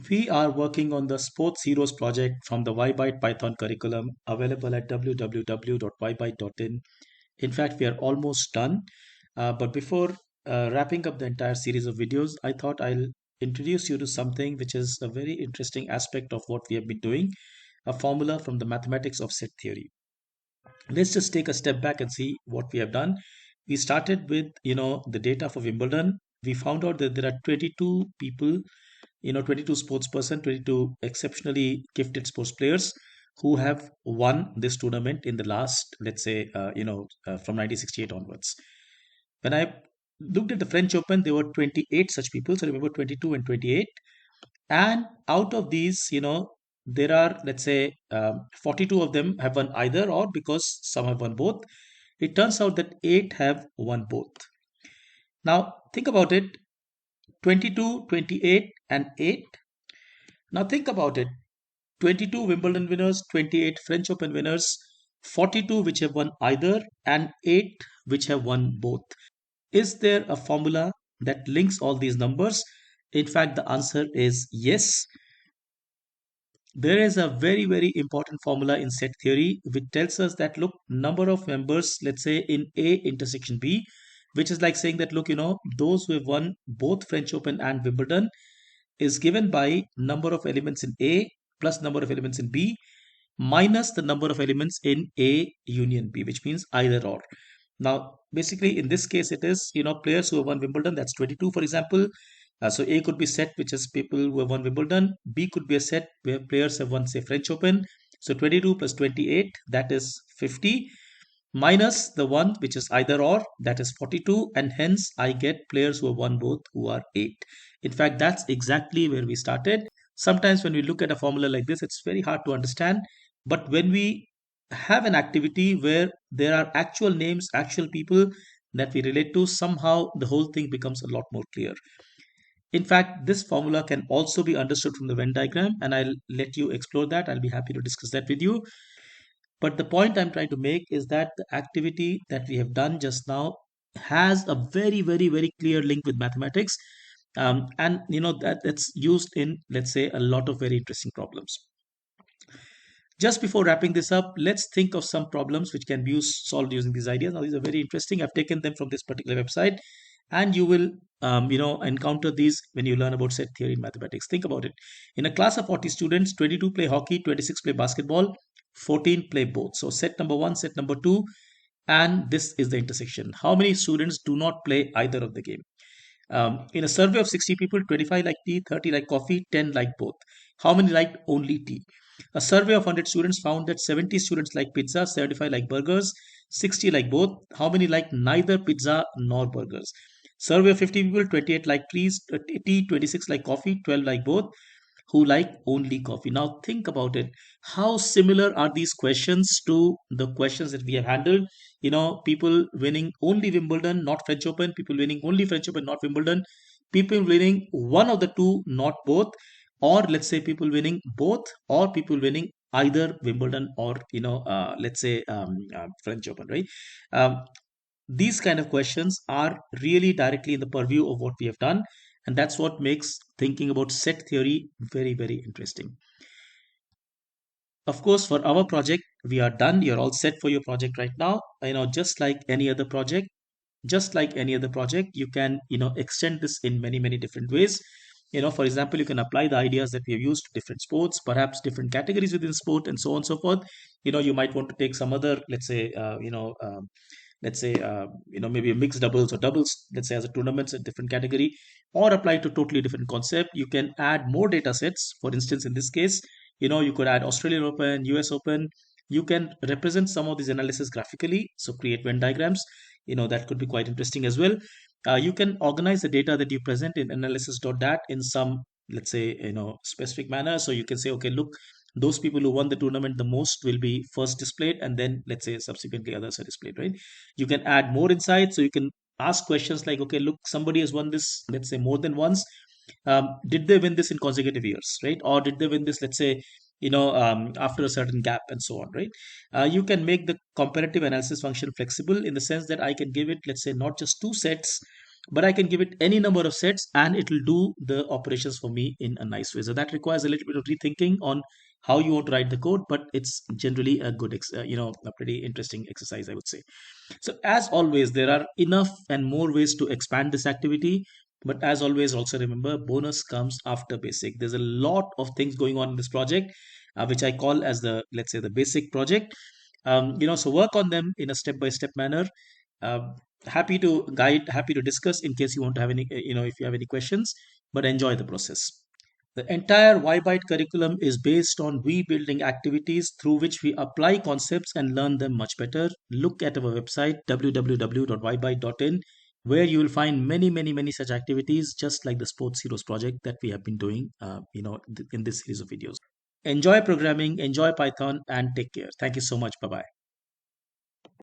We are working on the Sports Heroes project from the YByte Python curriculum available at www.ybyte.in. In fact, we are almost done. But before wrapping up the entire series of videos, I thought I'll introduce you to something which is a very interesting aspect of what we have been doing, a formula from the mathematics of set theory. Let's just take a step back and see what we have done. We started with, the data for Wimbledon. We found out that there are 22 people, 22 sports person, 22 exceptionally gifted sports players who have won this tournament in the last, let's say, from 1968 onwards. When I looked at the French Open, there were 28 such people. So remember 22 and 28. And out of these, there are, let's say, 42 of them have won either or, because some have won both. It turns out that 8 have won both. Now, think about it: 22, 28, and 8. Now, think about it: 22 Wimbledon winners, 28 French Open winners, 42 which have won either, and 8 which have won both. Is there a formula that links all these numbers? In fact, the answer is yes. There is a very, very important formula in set theory which tells us that, look, number of members, let's say in A intersection B, which is like saying that, look, those who have won both French Open and Wimbledon is given by number of elements in A plus number of elements in B minus the number of elements in A union B, which means either or. Now, basically, in this case, it is, players who have won Wimbledon, that's 22, for example. So A could be set, which is people who have won Wimbledon. B could be a set where players have won, say, French Open. So 22 plus 28, that is 50, minus the one which is either or, that is 42. And hence, I get players who have won both, who are 8. In fact, that's exactly where we started. Sometimes when we look at a formula like this, it's very hard to understand. But when we have an activity where there are actual names, actual people that we relate to, somehow the whole thing becomes a lot more clear. In fact, this formula can also be understood from the Venn diagram, and I'll let you explore that. I'll be happy to discuss that with you. But the point I'm trying to make is that the activity that we have done just now has a very, very, very clear link with mathematics. And that's used in, let's say, a lot of very interesting problems. Just before wrapping this up, let's think of some problems which can be solved using these ideas. Now, these are very interesting. I've taken them from this particular website, and you will, encounter these when you learn about set theory in mathematics. Think about it. In a class of 40 students, 22 play hockey, 26 play basketball, 14 play both. So set number one, set number two, and this is the intersection. How many students do not play either of the game? In a survey of 60 people, 25 like tea, 30 like coffee, 10 like both. How many liked only tea? A survey of 100 students found that 70 students like pizza, 75 like burgers, 60 like both. How many like neither pizza nor burgers? Survey of 50 people, 28 like tea, 26 like coffee, 12 like both, who like only coffee. Now think about it. How similar are these questions to the questions that we have handled? People winning only Wimbledon, not French Open, people winning only French Open, not Wimbledon, people winning one of the two, not both, or let's say people winning both, or people winning either Wimbledon or, let's say French Open, right? Um, these kind of questions are really directly in the purview of what we have done, and that's what makes thinking about set theory very, very interesting. Of course, for our project, we are done. You're all set for your project right now. Just like any other project, you can, extend this in many, many different ways. For example, you can apply the ideas that we have used to different sports, perhaps different categories within sport, and so on and so forth. You might want to take some other, let's say, maybe a mixed doubles or doubles, let's say, as a tournaments, a different category, or apply to totally different concept. You can add more data sets. For instance, in this case, you could add Australian Open, US Open. You can represent some of these analysis graphically, so create Venn diagrams. That could be quite interesting as well. You can organize the data that you present in analysis.dat in some, let's say, specific manner. So you can say, okay, look, those people who won the tournament the most will be first displayed, and then, let's say, subsequently others are displayed, right? You can add more insights. So you can ask questions like, okay, look, somebody has won this, let's say, more than once. Did they win this in consecutive years, right? Or did they win this, let's say, after a certain gap, and so on, right? You can make the comparative analysis function flexible in the sense that I can give it, let's say, not just two sets, but I can give it any number of sets and it will do the operations for me in a nice way. So that requires a little bit of rethinking on how you want to write the code, but it's generally a good, a pretty interesting exercise, I would say. So as always, there are enough and more ways to expand this activity. But as always, also remember, bonus comes after basic. There's a lot of things going on in this project, which I call as the, let's say, the basic project. So work on them in a step-by-step manner. Uh, Happy to guide, happy to discuss in case you want to have any, if you have any questions, but enjoy the process. The entire YByte curriculum is based on we building activities through which we apply concepts and learn them much better. Look at our website www.ybyte.in, where you will find many, many, many such activities, just like the Sports Heroes project that we have been doing, in this series of videos. Enjoy programming, enjoy Python, and take care. Thank you so much. Bye bye.